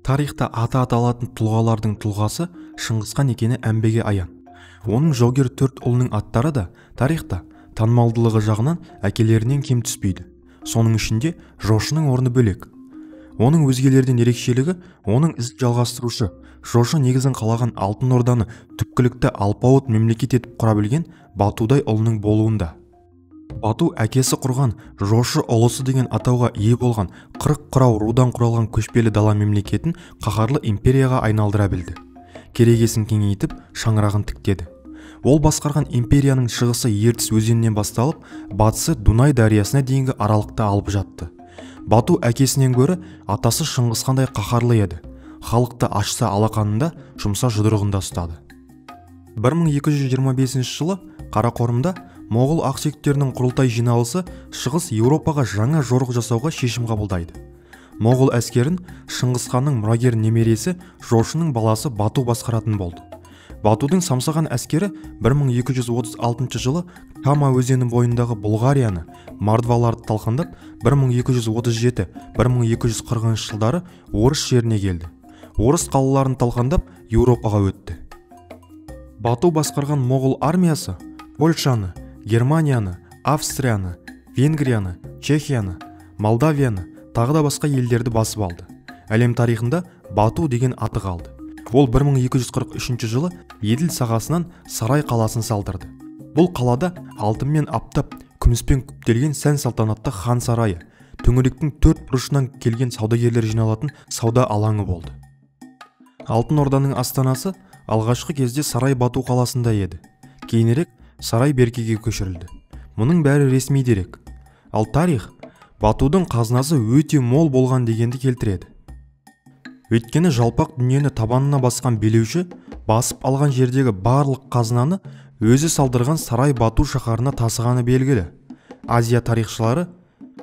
Тарихта аты аталатын тұлғалардың тұлғасы Шыңғысхан екені әмбеге аян. Оның жаугер 4 ұлының аттары да тарихта танымалдылығы жағынан әкелерінен кем түспейді. Соның ішінде Жошының орны бөлек. Оның өзгелерден ерекшелігі оның ізін жалғастырушы Жошы негізін қалаған Алтын Орданы түпкілікті алпауыт мемлекет етіп құра білген Батудай ұлының болуында. Бату әкесі құрған Жошы ұлысы деген атауға ие болған 40 құрау рудан құралған көшпелі дала мемлекетін қаһарлы империяға айналдыра білді. Керегесін кеңейтіп, шаңырағын тіктеді. Ол басқарған империяның шығысы Ертіс өзенінен басталып, батысы Дунай дариясына дейінгі аралықты алып жатты. Бату әкесінен гөрі атасы Шыңғысхандай қаһарлы еді. Халықты ашса алақанында, жұмса жұдырығында ұстады. 1225 жылы Қарақорымда Моғол ақсүйектерінің құрылтай жиналысы шығыс Еуропаға жаңа жорық жасауға шешім қабылдайды. Моғол әскерін Шыңғысханның мұрагер немересі Жошының баласы Бату басқаратын болды. Батудың самсаған әскері 1236 жылы Кама өзені бойындағы Бұлғарияны, Мордваларды талқандап, 1237-1240 жылдары орыс жеріне келді. Орыс қалаларын талқандап, Еуропаға өтті. Бату басқарған Моғол армиясы Польшаны, Германияны, Австрияны, Венгрияны, Чехияны, Молдавияны, тағы да басқа елдерді басып алды. Әлем тарихында Бату деген аты қалды. Ол 1243 жылы Еділ сағасынан Сарай қаласын салдырды. Бұл қалада алтынмен аптап, күміспен күптелген сән салтанатты хан сарайы, төңіректің 4 бұрышынан келген саудагерлер жиналатын сауда алаңы болды. Алтын Орданың астанасы алғашқы кезде Сарай Бату қаласында еді. Кейінірек Сарай Беркеге көшірілді. Мұның бәрі ресми дерек. Ал тарих Батудың қазынасы өте мол болған дегенді келтіреді. Өйткені жалпақ дүниені табанына басқан билеуші басып алған жердегі барлық қазынаны өзі салдырған Сарай Бату шаһарына тасығаны белгілі. Азия тарихшылары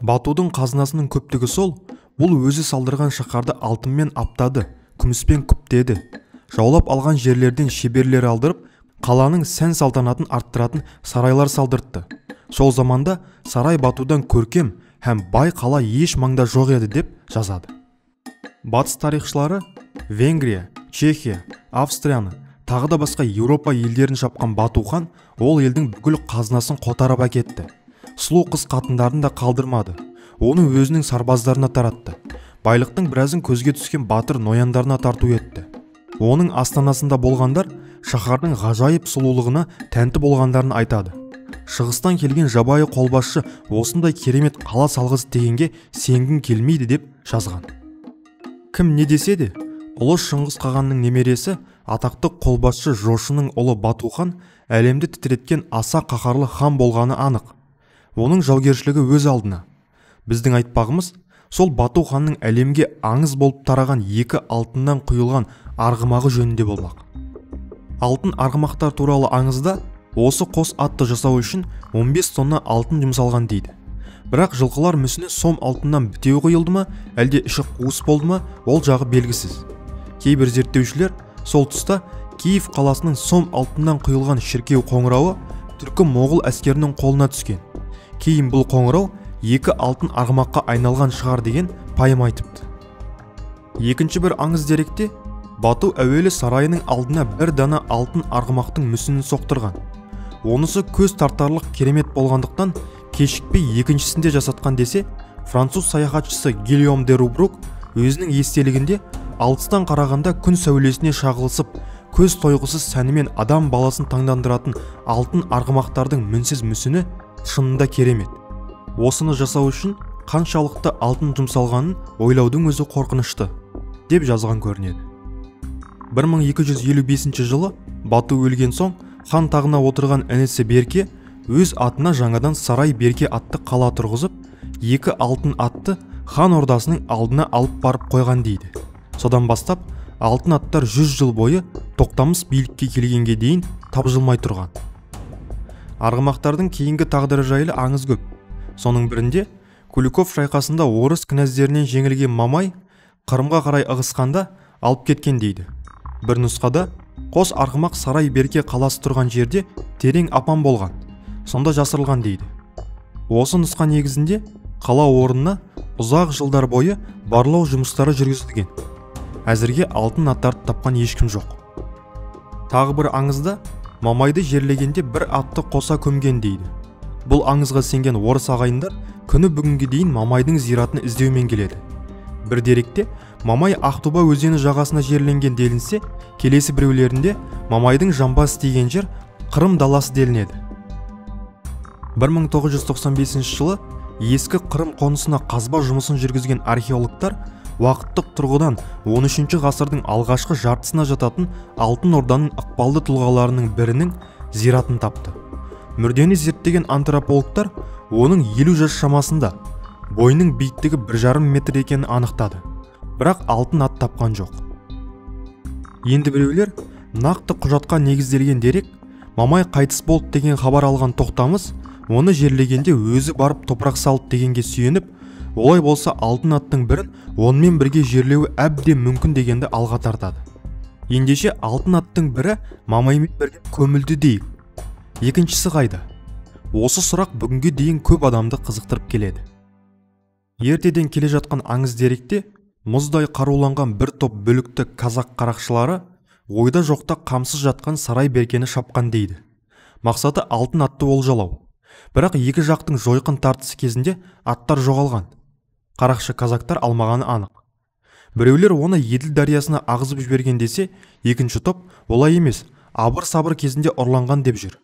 Батудың қазынасының көптігі сол, бұл өзі салдырған шаһарды алтынмен аптады, күміспен күптеді. Жаулап алған жерлерден шеберлер алдырып, қаланың сән салтанатын арттыратын сарайлар салдыртты. Сол заманда Сарай Батудан көркем һәм бай қала еш маңда жоқ еді деп жазады. Батыс тарихшылары Венгрия, Чехия, Австрияны, тағы да басқа Еуропа елдерін шапқан Бату хан ол елдің бүкіл қазынасын қотарып әкетті. Сұлу қыз қатындарын да қалдырмады. Оны өзінің сарбаздарына таратты. Байлықтың біразын көзге түскен батыр нояндарына тарту етті. Оның астанасында болғандар шаһардың ғажайып сұлулығына тәнті болғандарын айтады. Шығыстан келген жабайы қолбасшы осындай керемет қала салғыз дегенге сенгің келмейді деп жазған. Кім не десе де, ұлы Шыңғыс қағанның немересі атақты қолбасшы Жошының ұлы Бату хан әлемді тітіреткен аса қаһарлы хан болғаны анық. Оның жаугершілігі өз алдына. Біздің айтпағымыз, сол Бату ханның әлемге аңыз болып тараған 2 алтыннан құйылған арғымағы жөнінде болмақ. Алтын арғымақтар туралы аңызда осы қос атты жасау үшін 15 тонна алтын жұмсалған дейді. Бірақ жылқылар мүсіні сом алтыннан бітеу құйылды ма, әлде іші қуыс болды ма, ол жағы белгісіз. Кейбір зерттеушілер сол тұста Киев қаласының сом алтыннан құйылған шіркеу қоңырауы түркі Моғол әскерінің қолына түскен. Кейін бұл қоңырау 2 алтын арғымаққа айналған шығар деген пайым айтыпты. Екінші бір аңыз деректе Бату әуелі сарайының алдына бір дана алтын арғымақтың мүсінін соқтырған. Онысы көз тартарлық керемет болғандықтан кешікпей екіншісінде жасатқан десе, француз саяхатшысы Гильом де Рубрук өзінің естелігінде алыстан қарағанда күн сәулесіне шағылысып, көз тойғысыз сәнімен адам баласын таңдандыратын алтын арғымақтардың мінсіз мүсіні шынында керемет. Осыны жасау үшін қаншалықты алтын жұмсалғанын ойлаудың өзі қорқынышты деп жазған көрінеді. 1255 жылы Бату өлген соң хан тағына отырған інісі Берке өз атына жаңадан Сарай Берке атты қала тұрғызып, 2 алтын атты хан ордасының алдына алып барып қойған дейді. Содан бастап алтын аттар 100 жыл бойы тоқтамыс билікке келгенге дейін тапжылмай тұрған. Арғымақтардың кейінгі тағдыры жайлы аңыз көп. Соның бірінде Куликов шайқасында орыс кінәздерінен жеңілген Мамай Қырымға қарай ығысқанда алып кеткен дейді. Бір нұсқада қос арғымақ Сарай Берке қаласы тұрған жерде терең апан болған, сонда жасырылған дейді. Осы нұсқа негізінде қала орнына ұзақ жылдар бойы барлау жұмыстары жүргізілген. әзірге алтын аттарды тапқан ешкім жоқ. Тағы бір аңызда Мамайды жерлегенде бір атты қоса көмген дейді. Бұл аңызға сенген орыс ағайындар күні бүгінге дейін Мамайдың зиратын іздеумен келеді. Бір деректе Мамай Ақтоба өзені жағасына жерленген делінсе, келесі біреулерінде Мамайдың жамбас тиген жер Қырым даласы делінеді. 1995 жылы ескі Қырым қонысына қазба жұмысын жүргізген археологтар уақыттық тұрғыдан 13 ғасырдың алғашқы жартысына жататын Алтын Орданың ықпалды тұлғаларының бірінің зиратын тапты. Мүрдені зерттеген антропологтар оның 50 жас шамасында, бойының биіктігі 1,5 метр екенін анықтады. Бірақ алтын ат тапқан жоқ. Енді біреулер нақты құжатқа негізделген дерек Мамай қайтыс болды деген хабар алған Тоқтамыс оны жерлегенде өзі барып топырақ салды дегенге сүйеніп, олай болса алтын аттың бірін онымен бірге жерлеуі әбден мүмкін дегенді алға тартады. Ендеше алтын аттың бірі Мамаймен бірге көмілді дейік. Екіншісі қайда? Осы сұрақ бүгінге дейін көп адамды қызықтырып келеді. Ертеден келе жатқан аңыз деректе мұздай қаруланған бір топ бүлікті қазақ қарақшылары ойда жоқта қамсыз жатқан сарай беркені шапқан дейді. Мақсаты алтын атты олжалау. Бірақ екі жақтың жойқын тартысы кезінде аттар жоғалған. Қарақшы казактар алмағаны анық. Біреулер оны Еділ дариясына ағызып жіберген десе, екінші топ олай емес, абыр-сабыр кезінде ұрланған деп жүр.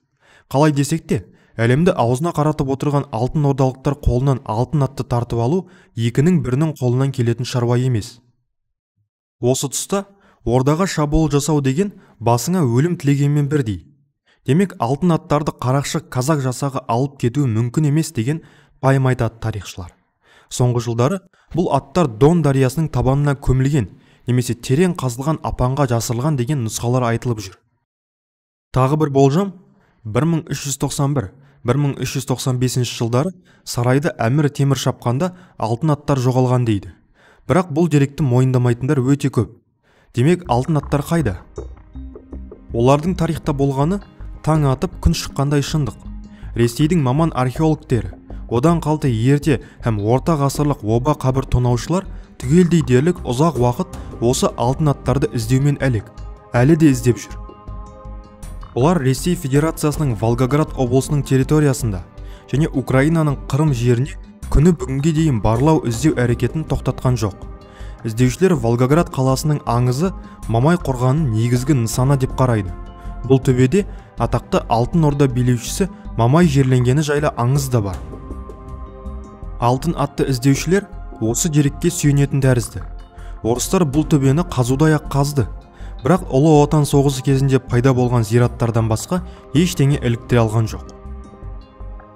Қалай десек те, әлемді аузына қаратып отырған алтын ордалықтар қолынан алтын атты тартып алу екінің бірінің қолынан келетін шаруа емес. Осы тұста ордаға шабуыл жасау деген басыңа өлім тілегенмен бірдей. Демек алтын аттарды қарақшы казак жасағы алып кетуі мүмкін емес деген пайым айтады тарихшылар. Соңғы жылдары бұл аттар Дон дариясының табанына көмілген немесе терең қазылған апанға жасырылған деген нұсқалар айтылып жүр. Тағы бір болжам 1391-1395 жылдары сарайды Әмір Темір шапқанда алтын аттар жоғалған дейді. Бірақ бұл деректі мойындамайтындар өте көп. Демек алтын аттар қайда? Олардың тарихта болғаны таң атып күн шыққандай шындық. Ресейдің маман археологтері, одан қалды ерте һәм орта ғасырлық оба қабір тонаушылар түгелдей дерлік ұзақ уақыт осы алтын аттарды іздеумен әлі де іздеп жүр. Олар Ресей Федерациясының Волгоград облысының территориясында және Украинаның Қырым жеріне күні бүгінге дейін барлау іздеу әрекетін тоқтатқан жоқ. Іздеушілер Волгоград қаласының аңызы Мамай қорғанының негізгі нысана деп қарайды. Бұл төбеде атақты Алтын Орда билеушісі Мамай жерленгені жайлы аңыз да бар. Алтын атты іздеушілер осы дерекке сүйенетін тәрізді. Орыстар бұл төбені қазудай-ақ қазды. Бірақ Ұлы Отан соғысы кезінде пайда болған зираттардан басқа ештеңе іліктіре алған жоқ.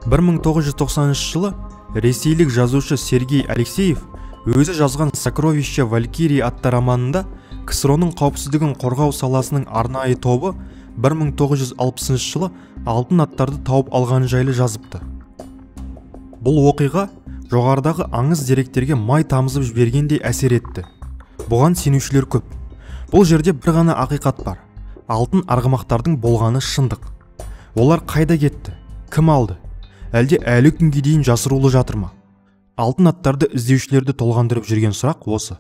1990 жылы ресейлік жазушы Сергей Алексеев өзі жазған «Сокровища Валькирии» атты романында КСРО-ның қауіпсіздігін қорғау саласының арнайы тобы 1960 жылы алтын аттарды тауып алған жайлы жазыпты. Бұл оқиға жоғарыдағы аңыз деректерге май тамызып жібергендей әсер етті. Бұған сенушілер көп. Бұл жерде бір ғана ақиқат бар. Алтын арғымақтардың болғаны шындық. Олар қайда кетті? Кім алды? Әлде әлі күнге дейін жасырулы жатыр ма? Алтын аттарды іздеушілерді толғандырып жүрген сұрақ осы.